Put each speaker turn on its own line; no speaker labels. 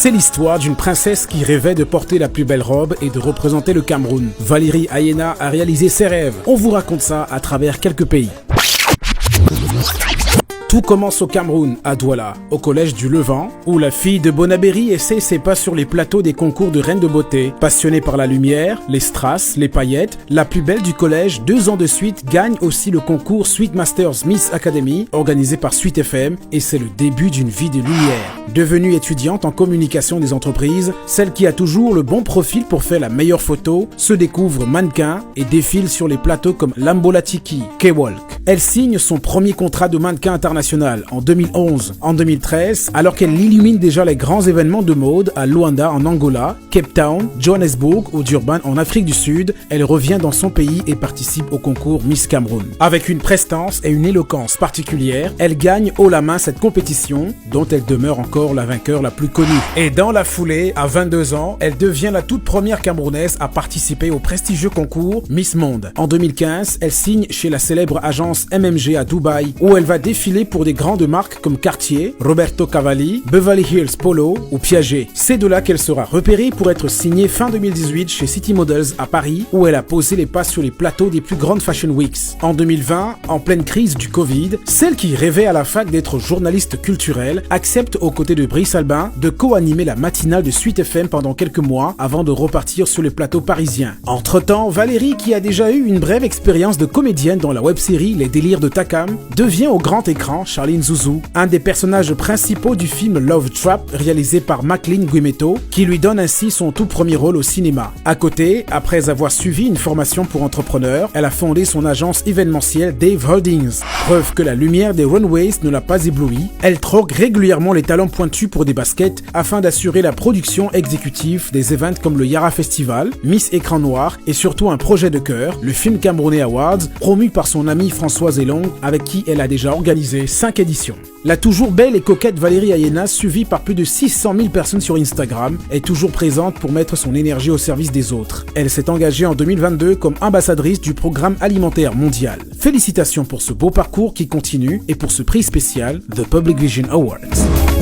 C'est l'histoire d'une princesse qui rêvait de porter la plus belle robe et de représenter le Cameroun. Valérie Ayena a réalisé ses rêves. On vous raconte ça à travers quelques pays. Tout commence au Cameroun, à Douala, au collège du Levant, où la fille de Bonaberry essaie ses pas sur les plateaux des concours de reines de beauté. Passionnée par la lumière, les strass, les paillettes, la plus belle du collège, 2 ans de suite, gagne aussi le concours Sweet Masters Miss Academy, organisé par Sweet FM, et c'est le début d'une vie de lumière. Devenue étudiante en communication des entreprises, celle qui a toujours le bon profil pour faire la meilleure photo, se découvre mannequin et défile sur les plateaux comme Lambolatiki, K-Walk. Elle signe son premier contrat de mannequin international en 2011. En 2013, alors qu'elle illumine déjà les grands événements de mode à Luanda en Angola, Cape Town, Johannesburg ou Durban en Afrique du Sud, elle revient dans son pays et participe au concours Miss Cameroun. Avec une prestance et une éloquence particulière, elle gagne haut la main cette compétition, dont elle demeure encore la vainqueur la plus connue. Et dans la foulée, à 22 ans, elle devient la toute première Camerounaise à participer au prestigieux concours Miss Monde. En 2015, elle signe chez la célèbre agence MMG à Dubaï, où elle va défiler pour des grandes marques comme Cartier, Roberto Cavalli, Beverly Hills Polo ou Piaget. C'est de là qu'elle sera repérée pour être signée fin 2018 chez City Models à Paris, où elle a posé les pas sur les plateaux des plus grandes Fashion Weeks. En 2020, en pleine crise du Covid, celle qui rêvait à la fac d'être journaliste culturelle accepte aux côtés de Brice Albin de co-animer la matinale de Sweet FM pendant quelques mois avant de repartir sur les plateaux parisiens. Entre-temps, Valérie, qui a déjà eu une brève expérience de comédienne dans la web-série Les Délires de Takam, devient au grand écran Charline Zouzou, un des personnages principaux du film Love Trap réalisé par Maclean Guimeto, qui lui donne ainsi son tout premier rôle au cinéma. À côté, après avoir suivi une formation pour entrepreneur, elle a fondé son agence événementielle Dave Holdings. Preuve que la lumière des runways ne l'a pas éblouie, elle troque régulièrement les talents pointus pour des baskets afin d'assurer la production exécutive des events comme le Yara Festival, Miss Écran Noir et surtout un projet de cœur, le Film Camerounais Awards, promu par son amie Françoise Elong, avec qui elle a déjà organisé 5 éditions. La toujours belle et coquette Valérie Ayena, suivie par plus de 600 000 personnes sur Instagram, est toujours présente pour mettre son énergie au service des autres. Elle s'est engagée en 2022 comme ambassadrice du Programme alimentaire mondial. Félicitations pour ce beau parcours qui continue et pour ce prix spécial The Public Vision Awards.